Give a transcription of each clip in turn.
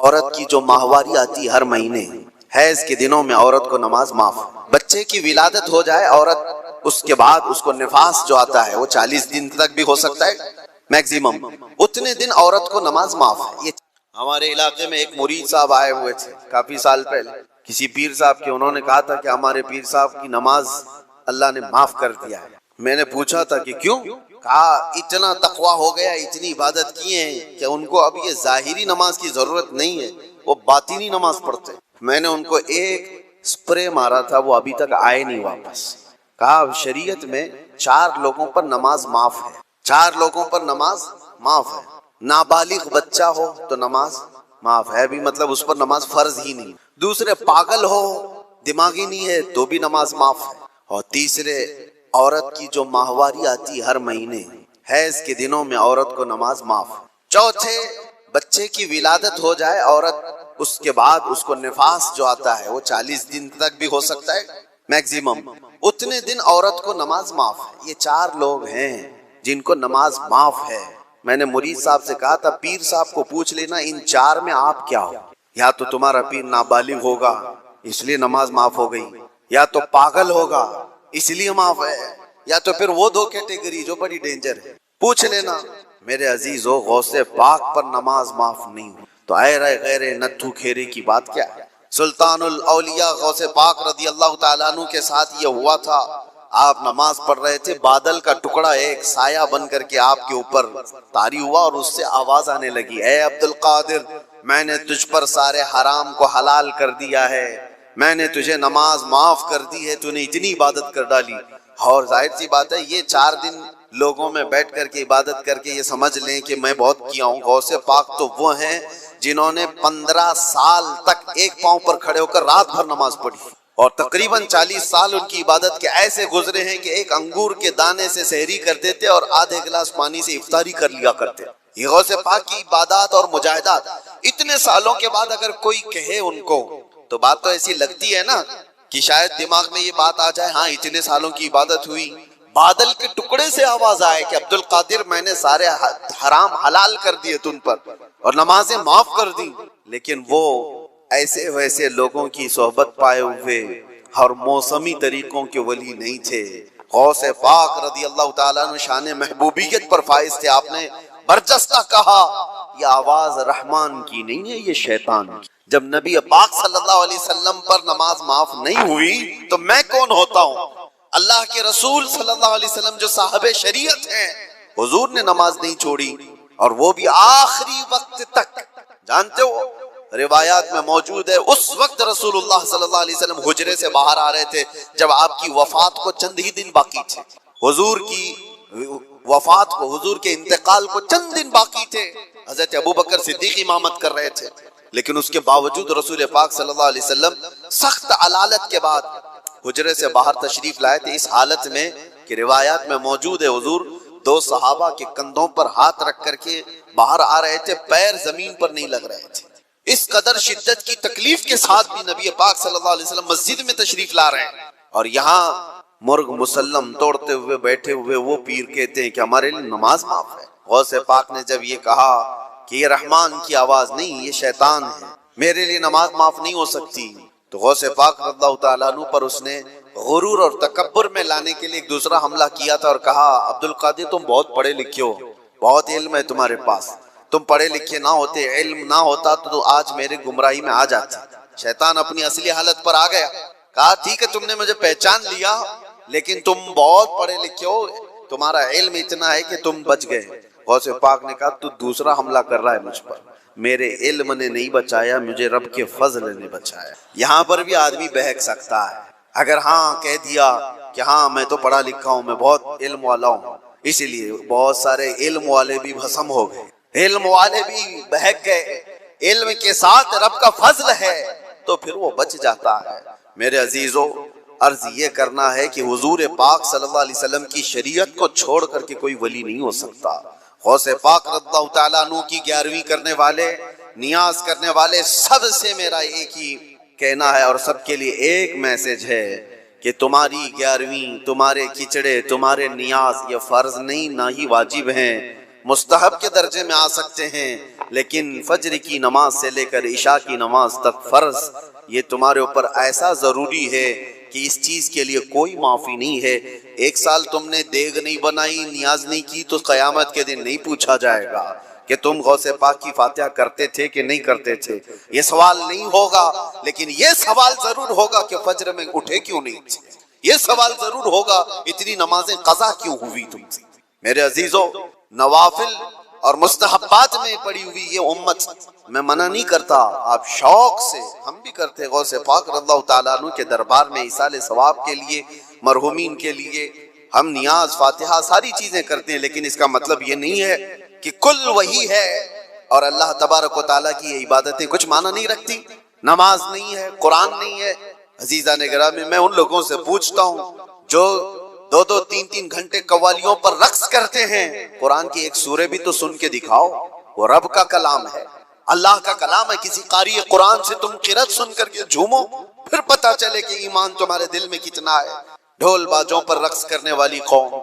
عورت کی جو ماہواری آتی ہر مہینے حیض کے دنوں میں عورت کو نماز معاف. بچے کی ولادت ہو جائے عورت اس کے بعد اس کو نفاس جو آتا ہے وہ 40 دن تک بھی ہو سکتا ہے میکزیمم، اتنے دن عورت کو نماز معاف ہے. یہ ہمارے علاقے میں ایک مرید صاحب آئے ہوئے تھے کافی سال پہلے کسی پیر صاحب کے، انہوں نے کہا تھا کہ ہمارے پیر صاحب کی نماز اللہ نے معاف کر دیا ہے. میں نے پوچھا تھا کہ کیوں؟ کہا اتنا تقویٰ ہو گیا، اتنی عبادت کیے ہیں کہ ان کو اب یہ ظاہری نماز کی ضرورت نہیں ہے، وہ باطنی نماز پڑھتے. میں نے ان کو ایک سپرے مارا تھا، وہ ابھی تک آئے نہیں واپس. کہا شریعت میں 4 لوگوں پر نماز معاف ہے، 4 لوگوں پر نماز معاف ہے. نابالغ بچہ ہو تو نماز معاف ہے بھی، مطلب اس پر نماز فرض ہی نہیں. دوسرے پاگل ہو، دماغی نہیں ہے تو بھی نماز معاف ہے. اور تیسرے عورت کی جو ماہواری آتی ہر مہینے حیض کے دنوں میں عورت کو نماز معاف. چوتھے بچے کی ولادت ہو جائے عورت اس کے بعد اس کو نفاس جو آتا ہے وہ 40 دن تک بھی ہو سکتا ہے میکزیمم، اتنے دن عورت کو نماز معاف ہے. یہ 4 لوگ ہیں جن کو نماز معاف ہے. میں نے مرید صاحب سے کہا تھا پیر صاحب کو پوچھ لینا ان 4 میں آپ کیا ہو. یا تو تمہارا پیر نابالغ ہوگا اس لیے نماز معاف ہو گئی، یا تو پاگل ہوگا اس لیے معاف ہے، یا تو پھر وہ 2 کیٹیگری جو بڑی ڈینجر ہے. پوچھ لینا. میرے عزیزو غوث پاک پر نماز معاف نہیں ہو تو اے رے غیر نتھو کھیرے کی بات کیا ہے؟ سلطان الاولیاء غوث پاک رضی اللہ تعالیٰ عنہ کے ساتھ یہ ہوا تھا. آپ نماز پڑھ رہے تھے، بادل کا ٹکڑا ایک سایہ بن کر کے آپ کے اوپر طاری ہوا اور اس سے آواز آنے لگی، اے عبد القادر میں نے تجھ پر سارے حرام کو حلال کر دیا ہے، میں نے تجھے نماز معاف کر دی ہے، تو نے اتنی عبادت کر ڈالی. اور ظاہر سی بات ہے یہ 4 دن لوگوں میں بیٹھ کر کے عبادت کر کے یہ سمجھ لیں کہ میں بہت کیا ہوں. غوث پاک تو وہ ہیں جنہوں نے 15 سال تک ایک پاؤں پر کھڑے ہو کر رات بھر نماز پڑھی، اور تقریباً 40 سال ان کی عبادت کے ایسے گزرے ہیں کہ ایک انگور کے دانے سے سحری کرتے تھے اور آدھے گلاس پانی سے افطاری کر لیا کرتے. یہ غوث پاک کی عبادات اور مجاہدات اتنے سالوں کے بعد اگر کوئی کہے ان کو تو بات تو ایسی لگتی ہے نا کہ شاید دماغ میں یہ بات آ جائے، ہاں اتنے سالوں کی عبادت ہوئی، بادل کے ٹکڑے سے آواز آئے کہ عبد القادر میں نے سارے حرام حلال کر دیے تم پر اور نمازیں معاف کر دی. لیکن وہ ایسے ویسے لوگوں کی صحبت پائے ہوئے اور موسمی طریقوں کے ولی نہیں تھے. غوث پاک رضی اللہ تعالیٰ عنہ شان محبوبیت پر فائز تھے. آپ نے برجستہ کہا یہ آواز رحمان کی نہیں ہے، یہ شیطان کی. جب نبی پاک صلی اللہ علیہ وسلم پر نماز معاف نہیں ہوئی تو میں کون ہوتا ہوں؟ اللہ کے رسول صلی اللہ علیہ وسلم جو صاحب شریعت ہیں، حضور نے نماز نہیں چھوڑی اور وہ بھی آخری وقت تک. جانتے ہو روایات میں موجود ہے اس وقت رسول اللہ صلی اللہ علیہ وسلم حجرے سے باہر آ رہے تھے جب آپ کی وفات کو چند ہی دن باقی تھے. حضور کی وفات کو، حضور کے انتقال کو چند دن باقی تھے. حضرت ابوبکر صدیق امامت کر رہے تھے، لیکن اس کے باوجود رسول پاک صلی اللہ علیہ وسلم سخت علالت کے بعد حجرے سے باہر تشریف لائے تھے، اس حالت میں کہ روایات میں موجود ہے حضور 2 صحابہ کے کندھوں پر ہاتھ رکھ کر کے باہر آ رہے تھے، پیر زمین پر نہیں لگ رہے تھے. اس قدر شدت کی تکلیف کے ساتھ بھی نبی پاک صلی اللہ علیہ وسلم مسجد میں تشریف لا رہے ہیں، اور یہاں مرغ مسلم توڑتے ہوئے بیٹھے ہوئے وہ پیر کہتے ہیں کہ ہمارے لیے نماز معاف ہے. غوث پاک نے جب یہ کہا کہ یہ رحمان کی آواز نہیں، یہ شیطان ہے، میرے لیے نماز معاف نہیں ہو سکتی، تو غوث پاک رضی اللہ تعالیٰ عنہ پر اس نے غرور اور تکبر میں لانے کے لیے ایک دوسرا حملہ کیا تھا اور کہا عبد القادر تم بہت پڑھے لکھے ہو، بہت علم ہے تمہارے پاس، تم پڑھے لکھے نہ ہوتے، علم نہ ہوتا تو آج میرے گمراہی میں آ جاتے. شیطان اپنی اصلی حالت پر آ گیا. کہا ٹھیک ہے تم نے مجھے پہچان لیا لیکن تم بہت پڑھے لکھے ہو، تمہارا علم اتنا ہے کہ تم بچ گئے. غوث پاک نے کہا تو دوسرا حملہ کر رہا ہے مجھ پر، میرے علم نے نہیں بچایا، مجھے رب کے فضل نے بچایا. یہاں پر بھی آدمی بہک سکتا ہے اگر ہاں کہہ دیا کہ ہاں میں تو پڑھا لکھا ہوں، میں بہت علم والا ہوں. اسی لیے بہت سارے علم والے بھی بھسم ہو گئے، علم والے بھی بہک گئے. علم کے ساتھ رب کا فضل ہے تو پھر وہ بچ جاتا ہے. میرے عزیزو عرض یہ کرنا ہے کہ حضور پاک صلی اللہ علیہ وسلم کی شریعت کو چھوڑ کر کے کوئی ولی نہیں ہو سکتا. غوث پاک رضی اللہ تعالیٰ عنہ کی 11ویں کرنے والے، نیاز کرنے والے سب سے میرا ایک ہی کہنا ہے اور سب کے لیے ایک میسج ہے کہ تمہاری 11ویں، تمہارے کچڑے، تمہارے نیاز یہ فرض نہیں نہ ہی واجب ہیں، مستحب کے درجے میں آ سکتے ہیں، لیکن فجر کی نماز سے لے کر عشاء کی نماز تک فرض، یہ تمہارے اوپر ایسا ضروری ہے کہ اس چیز کے لیے کوئی معافی نہیں ہے۔ 1 سال تم نے دیگ نہیں بنائی، نیاز نہیں کی، تو قیامت کے دن نہیں پوچھا جائے گا کہ تم غوث پاک کی فاتحہ کرتے تھے کہ نہیں کرتے تھے، یہ سوال نہیں ہوگا۔ لیکن یہ سوال ضرور ہوگا کہ فجر میں اٹھے کیوں نہیں تھے، یہ سوال ضرور ہوگا اتنی نمازیں قضا کیوں ہوئی تم سے۔ میرے عزیزو، نوافل اور مستحبات میں پڑی ہوئی یہ امت، میں منع نہیں کرتا، آپ شوق سے، ہم بھی کرتے غوث پاک رضی اللہ تعالیٰ عنہ کے دربار میں ایصال ثواب کے لیے، مرحومین کے لیے ہم نیاز، فاتحہ، ساری چیزیں کرتے ہیں، لیکن اس کا مطلب یہ نہیں ہے کہ کل وہی ہے اور اللہ تبارک و تعالیٰ کی یہ عبادتیں کچھ معنی نہیں رکھتی، نماز نہیں ہے، قرآن نہیں ہے۔ عزیزان گرامی، میں ان لوگوں سے پوچھتا ہوں جو 2-2 3-3 گھنٹے قوالیوں پر رقص کرتے ہیں، قرآن کی ایک سورہ بھی تو سن کے دکھاؤ، وہ رب کا کلام ہے، اللہ کا کلام ہے، کسی قاری قرآن سے تم قرأت سن کر کے جھومو، پھر پتا چلے کہ ایمان تمہارے دل میں کتنا ہے۔ ڈھول باجوں پر رقص کرنے والی قوم،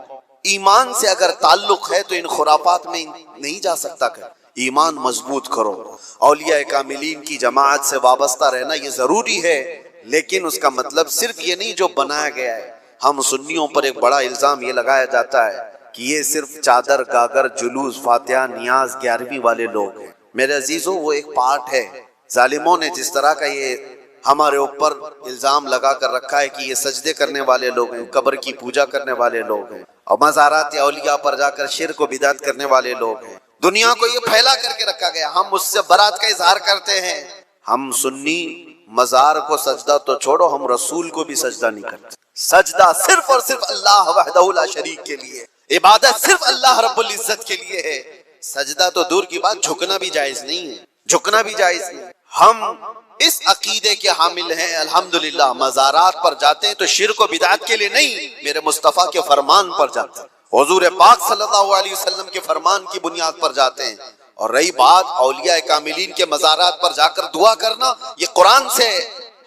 ایمان سے اگر تعلق ہے تو ان خرافات میں نہیں جا سکتا۔ کہ ایمان مضبوط کرو، اولیاء کاملین کی جماعت سے وابستہ رہنا یہ ضروری ہے، لیکن اس کا مطلب صرف یہ نہیں جو بنایا گیا ہے۔ ہم سنیوں پر ایک بڑا الزام یہ لگایا جاتا ہے کہ یہ صرف چادر، گاگر، جلوس، فاتحہ، نیاز، 11ویں والے لوگ ہیں۔ میرے عزیزوں، وہ ایک پارٹ ہے۔ ظالموں نے جس طرح کا یہ ہمارے اوپر الزام لگا کر رکھا ہے کہ یہ سجدے کرنے والے لوگ ہیں، قبر کی پوجا کرنے والے لوگ ہیں، اور مزارات اولیاء پر جا کر شرک و بدعت کرنے والے لوگ ہیں، دنیا کو یہ پھیلا کر کے رکھا گیا۔ ہم اس سے برات کا اظہار کرتے ہیں۔ ہم سنی مزار کو سجدہ تو چھوڑو، ہم رسول کو بھی سجدہ نہیں کرتے۔ سجدہ صرف اور صرف اللہ وحدہ لا شریک کے لیے، عبادت صرف اللہ رب العزت کے لیے ہے۔ سجدہ تو دور کی بات، جھکنا بھی جائز نہیں ہے، جھکنا بھی جائز نہیں۔ ہم اس عقیدے کے حامل ہیں، الحمدللہ مزارات پر جاتے ہیں تو شرک و بدعت کے لیے نہیں، میرے مصطفیٰ کے فرمان پر جاتے ہیں، حضور پاک صلی اللہ علیہ وسلم کے فرمان کی بنیاد پر جاتے ہیں۔ اور رہی بات اولیاء کاملین کے مزارات پر جا کر دعا کرنا، یہ قرآن سے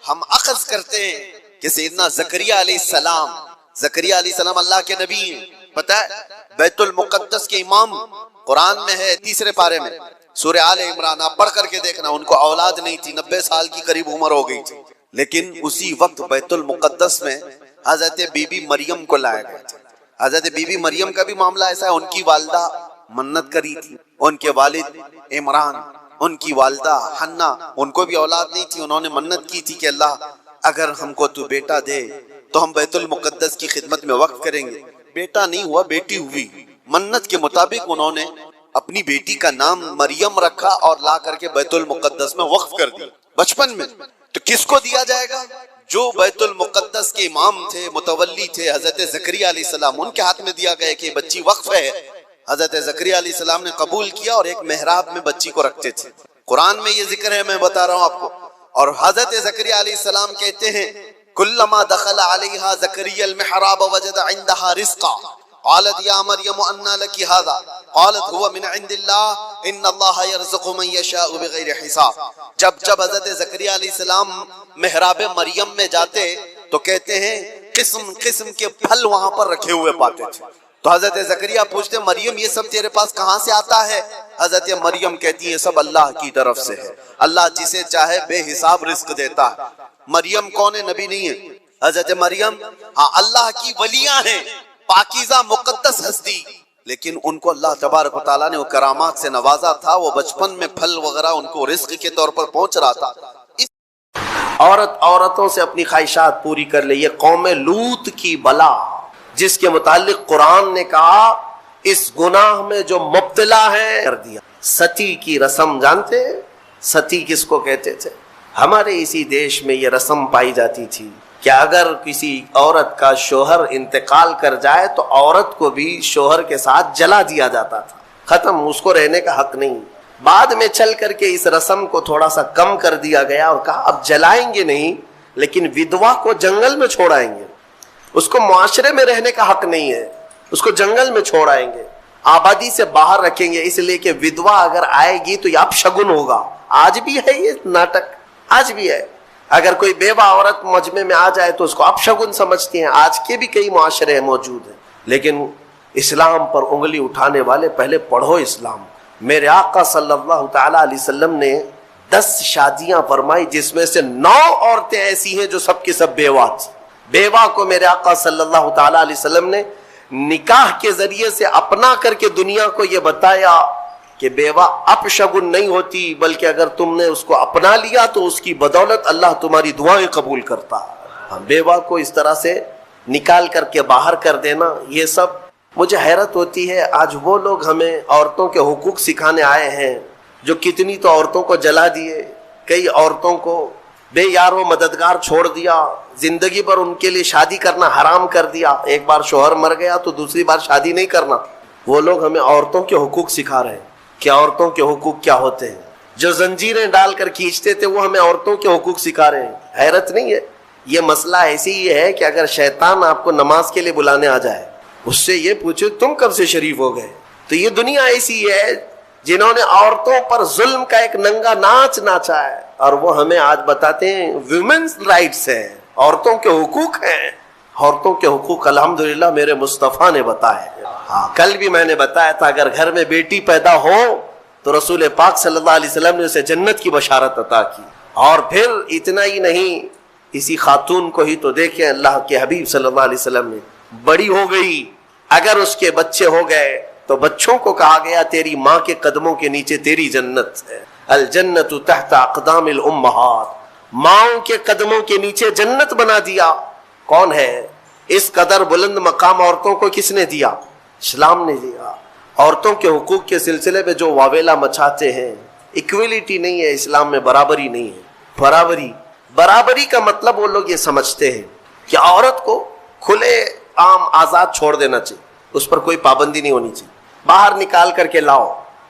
ہم اخذ کرتے ہیں کہ سیدنا زکریا علیہ السلام، زکریا علیہ السلام اللہ کے نبی ہیں، پتہ ہے بیت المقدس کے امام، قرآن میں ہے 3 پارے میں، سورہ آل عمران، آپ پڑھ کر کے دیکھنا، ان کو اولاد نہیں تھی، 90 سال کی قریب عمر ہو گئی تھی، لیکن اسی وقت بیت المقدس میں حضرت بی بی مریم کو لایا گیا تھا۔ حضرت بی بی مریم کا بھی معاملہ ایسا ہے، ان کی والدہ منت کری تھی، ان کے والد عمران، ان کی والدہ حنا، ان کو بھی اولاد نہیں تھی، انہوں نے منت کی تھی کہ اللہ اگر ہم کو تو بیٹا دے تو ہم بیت المقدس کی خدمت میں وقف کریں گے۔ بیٹا نہیں ہوا، بیٹی ہوئی، منت کے مطابق انہوں نے اپنی بیٹی کا نام مریم رکھا اور لا کر کے بیت المقدس میں وقف کر دی بچپن میں۔ تو کس کو دیا جائے گا؟ جو بیت المقدس کے امام تھے، متولی تھے، حضرت زکریا علیہ السلام، ان کے ہاتھ میں دیا گیا کہ بچی وقف ہے۔ حضرت زکریا علیہ السلام نے قبول کیا اور ایک محراب میں بچی کو رکھتے تھے۔ قرآن میں یہ ذکر ہے، میں بتا رہا ہوں آپ کو۔ اور حضرت زکریا علیہ السلام کہتے ہیں کلما دخل علیہا زکریا المحراب وجد عندها رزقا قالت یا مریم انا لکی هذا قالت هو من عند اللہ ان اللہ یرزق من یشاء بغیر حساب۔ جب حضرت زکریا علیہ السلام محراب مریم میں جاتے تو کہتے ہیں قسم قسم کے پھل وہاں پر رکھے ہوئے پاتے تھے۔ تو حضرت زکریا پوچھتے مریم یہ سب تیرے پاس کہاں سے آتا ہے؟ حضرت مریم کہتی ہے سب اللہ کی طرف سے ہے، اللہ جسے چاہے بے حساب رزق دیتا ہے۔ مریم کون ہے؟ نبی نہیں ہے۔ حضرت مریم ہاں اللہ کی ولیاں ہیں، پاکیزہ مقدس ہستی، لیکن ان کو اللہ تبارک و تعالیٰ نے وہ کرامات سے نوازا تھا، وہ بچپن میں پھل وغیرہ ان کو رزق کے طور پر پہنچ رہا تھا۔ عورتوں سے اپنی خواہشات پوری کر لے، یہ قوم لوط کی بلا جس کے متعلق قرآن نے کہا اس گناہ میں جو مبتلا ہے کر دیا۔ ستی کی رسم جانتے ہیں؟ ستی کس کو کہتے تھے؟ ہمارے اسی دیش میں یہ رسم پائی جاتی تھی کہ اگر کسی عورت کا شوہر انتقال کر جائے تو عورت کو بھی شوہر کے ساتھ جلا دیا جاتا تھا، ختم، اس کو رہنے کا حق نہیں۔ بعد میں چل کر کے اس رسم کو تھوڑا سا کم کر دیا گیا اور کہا اب جلائیں گے نہیں، لیکن ودوا کو جنگل میں چھوڑائیں گے، اس کو معاشرے میں رہنے کا حق نہیں ہے، اس کو جنگل میں چھوڑائیں گے، آبادی سے باہر رکھیں گے، اس لیے کہ ودوا اگر آئے گی تو یہ اپشگن ہوگا۔ آج بھی ہے یہ ناٹک، آج بھی ہے۔ اگر کوئی بیوہ عورت مجمع میں آ جائے تو اس کو اپشگن سمجھتی ہیں، آج کے بھی کئی معاشرے موجود ہیں۔ لیکن اسلام پر انگلی اٹھانے والے پہلے پڑھو اسلام۔ میرے آقا صلی اللہ تعالیٰ علیہ وسلم نے 10 شادیاں فرمائی، جس میں سے 9 عورتیں ایسی ہیں جو سب کی سب بیوہ تھیں۔ بیوہ کو میرے آقا صلی اللہ تعالیٰ علیہ وسلم نے نکاح کے ذریعے سے اپنا کر کے دنیا کو یہ بتایا کہ بیوہ اپشگن نہیں ہوتی، بلکہ اگر تم نے اس کو اپنا لیا تو اس کی بدولت اللہ تمہاری دعائیں قبول کرتا ہے۔ بیوہ کو اس طرح سے نکال کر کے باہر کر دینا، یہ سب مجھے حیرت ہوتی ہے۔ آج وہ لوگ ہمیں عورتوں کے حقوق سکھانے آئے ہیں جو کتنی تو عورتوں کو جلا دیے، کئی عورتوں کو بے یار و مددگار چھوڑ دیا، زندگی پر ان کے لیے شادی کرنا حرام کر دیا۔ ایک بار شوہر مر گیا تو دوسری بار شادی نہیں کرنا۔ وہ لوگ ہمیں عورتوں کے حقوق سکھا رہے ہیں کہ عورتوں کے حقوق کیا ہوتے ہیں۔ جو زنجیریں ڈال کر کھینچتے تھے وہ ہمیں عورتوں کے حقوق سکھا رہے ہیں۔ حیرت نہیں ہے؟ یہ مسئلہ ایسی ہی ہے کہ اگر شیطان آپ کو نماز کے لیے بلانے آ جائے، اس سے یہ پوچھو تم کب سے شریف ہو گئے؟ تو یہ دنیا ایسی ہے جنہوں نے عورتوں پر ظلم کا ایک ننگا ناچ ناچا ہے، اور وہ ہمیں آج بتاتے ہیں ویمنز رائٹس ہیں، عورتوں کے حقوق ہیں۔ عورتوں کے حقوق الحمدللہ میرے مصطفیٰ نے بتائے۔ کل بھی میں نے بتایا تھا، اگر گھر میں بیٹی پیدا ہو تو رسول پاک صلی اللہ علیہ وسلم نے اسے جنت کی بشارت عطا کی۔ اور پھر اتنا ہی نہیں، اسی خاتون کو ہی تو دیکھیں، اللہ کے حبیب صلی اللہ علیہ وسلم نے بڑی ہو گئی، اگر اس کے بچے ہو گئے تو بچوں کو کہا گیا تیری ماں کے قدموں کے نیچے تیری جنت ہے، الجنت تحت اقدام الامہات، ماؤں کے قدموں کے نیچے جنت بنا دیا۔ کون ہے اس قدر بلند مقام عورتوں کو؟ کس نے دیا؟ اسلام نے دیا۔ عورتوں کے حقوق کے سلسلے میں جو واویلا مچاتے ہیں، ایکویلٹی نہیں ہے اسلام میں، برابری نہیں ہے۔ برابری کا مطلب وہ لوگ یہ سمجھتے ہیں کہ عورت کو کھلے عام آزاد چھوڑ دینا چاہیے، اس پر کوئی پابندی نہیں ہونی چاہیے، باہر نکال کر کے لاؤ،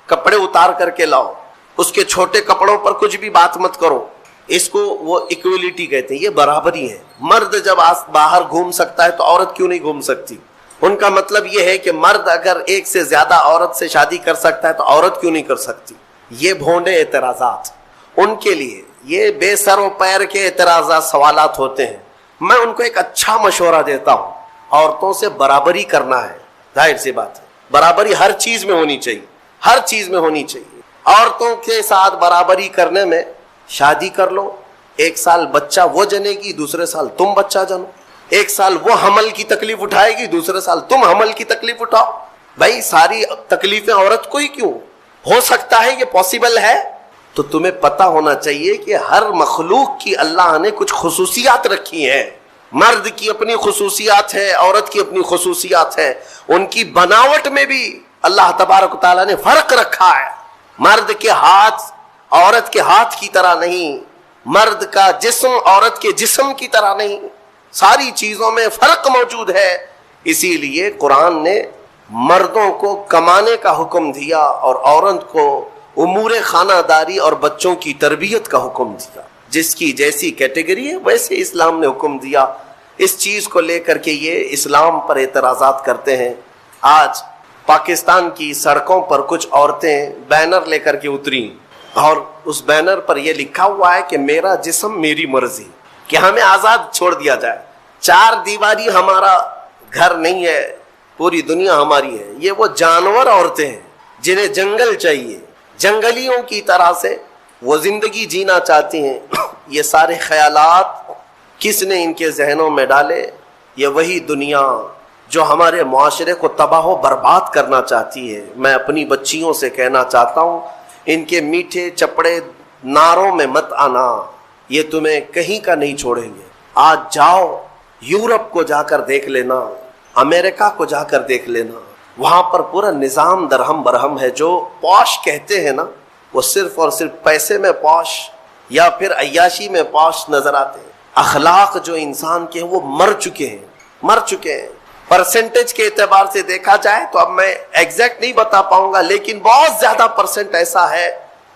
کپڑے اتار کر کے لاؤ، اس کے چھوٹے کپڑوں پر کچھ بھی بات مت کرو۔ اس کو وہ ایکویلٹی کہتے ہیں، یہ برابری ہے۔ مرد جب باہر گھوم سکتا ہے تو عورت کیوں نہیں گھوم سکتی؟ ان کا مطلب یہ ہے کہ مرد اگر ایک سے زیادہ عورت سے شادی کر سکتا ہے تو عورت کیوں نہیں کر سکتی؟ یہ بھونڈے اعتراضات ان کے لیے، یہ بے سر و پیر کے اعتراضات، سوالات ہوتے ہیں۔ میں ان کو ایک اچھا مشورہ دیتا ہوں، عورتوں سے برابری کرنا ہے، ظاہر سی بات ہے، برابری ہر چیز میں ہونی چاہیے، ہر چیز میں ہونی چاہیے۔ عورتوں کے ساتھ برابری کرنے میں شادی کر لو، ایک سال بچہ وہ جنے گی، دوسرے سال تم بچہ جنو، ایک سال وہ حمل کی تکلیف اٹھائے گی، دوسرے سال تم حمل کی تکلیف اٹھاؤ۔ بھائی ساری تکلیفیں عورت کو ہی کیوں؟ ہو سکتا ہے یہ پاسبل ہے؟ تو تمہیں پتہ ہونا چاہیے کہ ہر مخلوق کی اللہ نے کچھ خصوصیات رکھی ہیں۔ مرد کی اپنی خصوصیات ہے، عورت کی اپنی خصوصیات ہے، ان کی بناوٹ میں بھی اللہ تبارک و تعالیٰ نے فرق رکھا ہے۔ مرد کے ہاتھ عورت کے ہاتھ کی طرح نہیں، مرد کا جسم عورت کے جسم کی طرح نہیں، ساری چیزوں میں فرق موجود ہے۔ اسی لیے قرآن نے مردوں کو کمانے کا حکم دیا اور عورت کو امور خانہ داری اور بچوں کی تربیت کا حکم دیا۔ جس کی جیسی کیٹیگری ہے ویسے اسلام نے حکم دیا۔ اس چیز کو لے کر کے یہ اسلام پر اعتراضات کرتے ہیں۔ آج پاکستان کی سڑکوں پر کچھ عورتیں بینر لے کر کے اتری اور اس بینر پر یہ لکھا ہوا ہے کہ میرا جسم میری مرضی، کہ ہمیں آزاد چھوڑ دیا جائے، 4 دیواری ہمارا گھر نہیں ہے، پوری دنیا ہماری ہے۔ یہ وہ جانور عورتیں ہیں جنہیں جنگل چاہیے، جنگلیوں کی طرح سے وہ زندگی جینا چاہتی ہیں۔ یہ سارے خیالات کس نے ان کے ذہنوں میں ڈالے؟ یہ وہی دنیا جو ہمارے معاشرے کو تباہ و برباد کرنا چاہتی ہے۔ میں اپنی بچیوں سے کہنا چاہتا ہوں، ان کے میٹھے چپڑے نعروں میں مت آنا، یہ تمہیں کہیں کا نہیں چھوڑیں گے۔ آج جاؤ یورپ کو جا کر دیکھ لینا، امریکہ کو جا کر دیکھ لینا، وہاں پر پورا نظام درہم برہم ہے۔ جو پوش کہتے ہیں نا، وہ صرف اور صرف پیسے میں پوش یا پھر عیاشی میں پوش نظر آتے ہیں۔ اخلاق جو انسان کے ہیں وہ مر چکے ہیں۔ پرسنٹیج کے اعتبار سے دیکھا جائے تو اب میں ایگزیکٹ نہیں بتا پاؤں گا، لیکن بہت زیادہ پرسنٹ ایسا ہے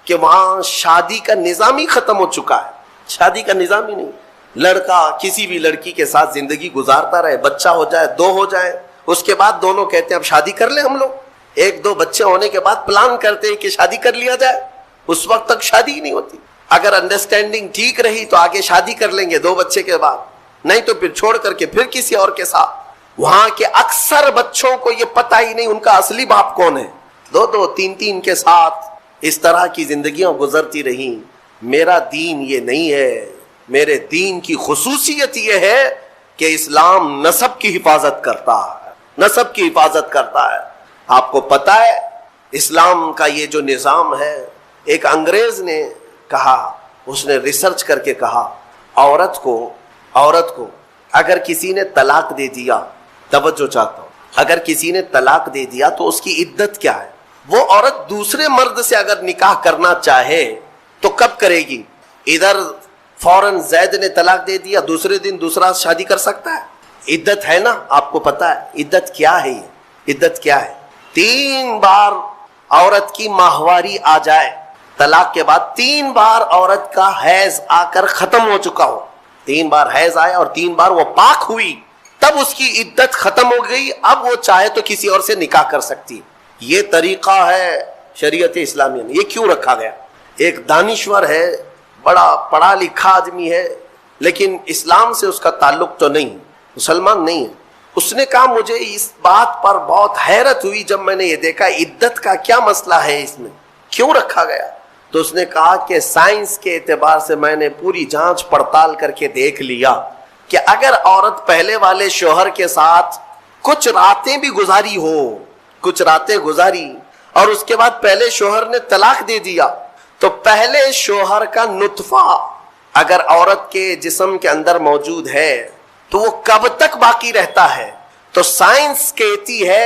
کہ وہاں شادی کا نظام ہی ختم ہو چکا ہے۔ شادی کا نظام ہی نہیں۔ لڑکا کسی بھی لڑکی کے ساتھ زندگی گزارتا رہے، بچہ ہو جائے، 2 ہو جائیں، اس کے بعد دونوں کہتے ہیں اب شادی کر لیں ہم لوگ۔ 1-2 بچے ہونے کے بعد پلان کرتے ہیں کہ شادی کر لیا جائے، اس وقت تک شادی ہی نہیں ہوتی۔ اگر انڈرسٹینڈنگ ٹھیک رہی تو آگے شادی کر لیں گے 2 بچے کے بعد، نہیں تو پھر چھوڑ کر کے پھر کسی اور کے ساتھ۔ وہاں کے اکثر بچوں کو یہ پتہ ہی نہیں ان کا اصلی باپ کون ہے. دو دو تین تین کے ساتھ اس طرح کی زندگیاں گزرتی رہیں. میرا دین یہ نہیں ہے. میرے دین کی خصوصیت یہ ہے کہ اسلام نسب کی حفاظت کرتا ہے, نسب کی حفاظت کرتا ہے. آپ کو پتہ ہے اسلام کا یہ جو نظام ہے, ایک انگریز نے کہا, اس نے ریسرچ کر کے کہا, عورت کو اگر کسی نے طلاق دے دیا, توجہ چاہتا ہوں, اگر کسی نے طلاق دے دیا تو اس کی عدت کیا ہے؟ وہ عورت دوسرے مرد سے اگر نکاح کرنا چاہے تو کب کرے گی؟ ادھر فوراً زید نے طلاق دے دیا, دوسرے دن دوسرا شادی کر سکتا ہے؟ عدت ہے نا, آپ کو پتا ہے عدت کیا ہے؟ یہ عدت کیا ہے؟ 3 بار عورت کی ماہواری آ جائے, طلاق کے بعد 3 بار عورت کا حیض آ کر ختم ہو چکا ہو, 3 بار حیض آیا اور 3 بار وہ پاک ہوئی, تب اس کی عدت ختم ہو گئی. اب وہ چاہے تو کسی اور سے نکاح کر سکتی. یہ طریقہ ہے شریعت اسلامیہ میں. یہ کیوں رکھا گیا؟ ایک دانشور ہے, بڑا پڑھا لکھا آدمی ہے, لیکن اسلام سے اس کا تعلق تو نہیں, مسلمان نہیں ہے. اس نے کہا مجھے اس بات پر بہت حیرت ہوئی جب میں نے یہ دیکھا عدت کا کیا مسئلہ ہے, اس میں کیوں رکھا گیا؟ تو اس نے کہا کہ سائنس کے اعتبار سے میں نے پوری جانچ پڑتال کر کے دیکھ لیا کہ اگر عورت پہلے والے شوہر کے ساتھ کچھ راتیں بھی گزاری ہو, کچھ راتیں گزاری اور اس کے بعد پہلے شوہر نے طلاق دے دیا, تو پہلے شوہر کا نطفہ اگر عورت کے جسم کے اندر موجود ہے تو وہ کب تک باقی رہتا ہے؟ تو سائنس کہتی ہے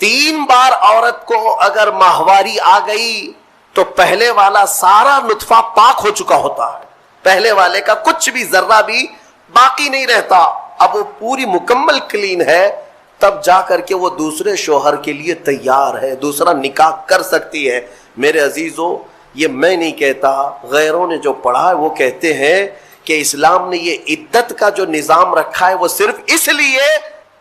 3 بار عورت کو اگر ماہواری آ گئی تو پہلے والا سارا نطفہ پاک ہو چکا ہوتا ہے, پہلے والے کا کچھ بھی ذرہ بھی باقی نہیں رہتا. اب وہ پوری مکمل کلین ہے, تب جا کر کے وہ دوسرے شوہر کے لیے تیار ہے, دوسرا نکاح کر سکتی ہے. میرے عزیزو, یہ میں نہیں کہتا, غیروں نے جو پڑھا ہے وہ کہتے ہیں کہ اسلام نے یہ عدت کا جو نظام رکھا ہے وہ صرف اس لیے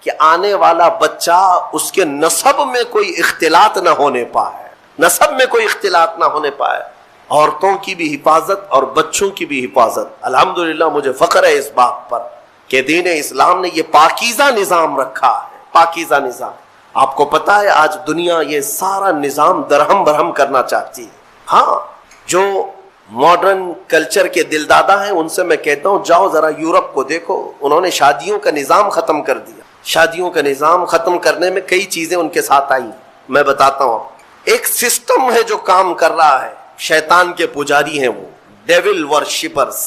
کہ آنے والا بچہ اس کے نسب میں کوئی اختلاط نہ ہونے پائے, نسب میں کوئی اختلاط نہ ہونے پائے. عورتوں کی بھی حفاظت اور بچوں کی بھی حفاظت. الحمدللہ مجھے فخر ہے اس بات پر کہ دین اسلام نے یہ پاکیزہ نظام رکھا ہے, پاکیزہ نظام. آپ کو پتا ہے آج دنیا یہ سارا نظام درہم برہم کرنا چاہتی ہے. ہاں, جو ماڈرن کلچر کے دلدادہ ہیں ان سے میں کہتا ہوں جاؤ ذرا یورپ کو دیکھو, انہوں نے شادیوں کا نظام ختم کر دیا. شادیوں کا نظام ختم کرنے میں کئی چیزیں ان کے ساتھ آئی, میں بتاتا ہوں. ایک سسٹم ہے جو کام کر رہا ہے, شیطان کے پجاری ہیں وہ, ڈیول ورشپرز,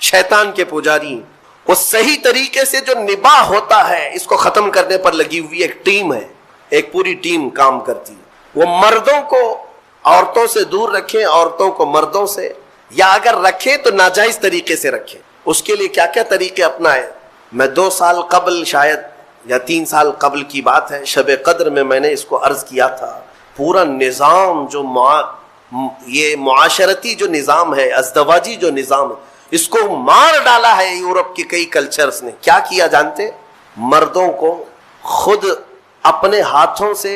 شیطان کے پجاری. وہ صحیح طریقے سے جو نباہ ہوتا ہے اس کو ختم کرنے پر لگی ہوئی ایک ٹیم ہے, ایک پوری ٹیم کام کرتی ہے. وہ مردوں کو عورتوں سے دور رکھیں, عورتوں کو مردوں سے, یا اگر رکھیں تو ناجائز طریقے سے رکھیں. اس کے لیے کیا کیا طریقے اپنائیں. میں 2 سال قبل شاید یا 3 سال قبل کی بات ہے, شب قدر میں نے اس کو عرض کیا تھا. پورا نظام جو یہ معاشرتی جو نظام ہے, ازدواجی جو نظام ہے, اس کو مار ڈالا ہے یورپ کی کئی کلچرز نے. کیا کیا جانتے؟ مردوں کو خود اپنے ہاتھوں سے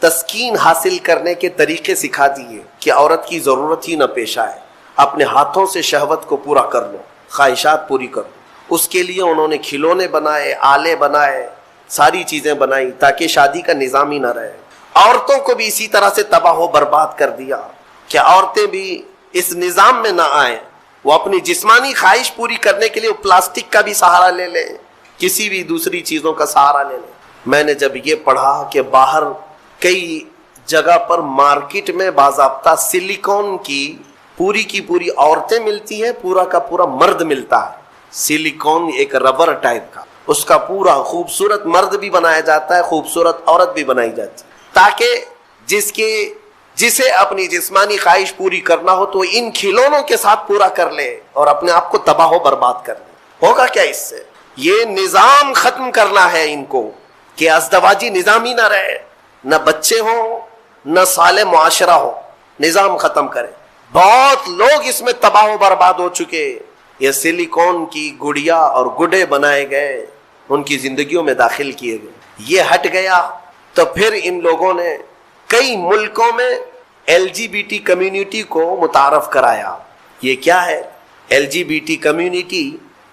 تسکین حاصل کرنے کے طریقے سکھا دیے کہ عورت کی ضرورت ہی نہ پیش آئے, اپنے ہاتھوں سے شہوت کو پورا کر لو, خواہشات پوری کر لو. اس کے لیے انہوں نے کھلونے بنائے, آلے بنائے, ساری چیزیں بنائی تاکہ شادی کا نظام ہی نہ رہے. عورتوں کو بھی اسی طرح سے تباہ و برباد کر دیا کہ عورتیں بھی اس نظام میں نہ آئیں. وہ اپنی جسمانی خواہش پوری کرنے کے لیے پلاسٹک کا بھی سہارا لے لیں, کسی بھی دوسری چیزوں کا سہارا لے لیں. میں نے جب یہ پڑھا کہ باہر کئی جگہ پر مارکیٹ میں باضابطہ سلیکون کی پوری عورتیں ملتی ہیں, پورا کا پورا مرد ملتا ہے. سلیکون ایک ربر ٹائپ کا, اس کا پورا خوبصورت مرد بھی بنایا جاتا ہے, خوبصورت عورت بھی بنائی جاتی ہے, تاکہ جسے اپنی جسمانی خواہش پوری کرنا ہو تو ان کھلونوں کے ساتھ پورا کر لے اور اپنے آپ کو تباہ و برباد کر لے. ہوگا کیا اس سے؟ یہ نظام ختم کرنا ہے ان کو کہ ازدواجی نظام ہی نہ رہے, نہ بچے ہوں, نہ صالح معاشرہ ہو. نظام ختم کرے. بہت لوگ اس میں تباہ و برباد ہو چکے. یہ سلیکون کی گڑیا اور گڈے بنائے گئے, ان کی زندگیوں میں داخل کیے گئے. یہ ہٹ گیا تو پھر ان لوگوں نے کئی ملکوں میں LGBT کمیونٹی کو متعارف کرایا. یہ کیا ہے؟ LGBT community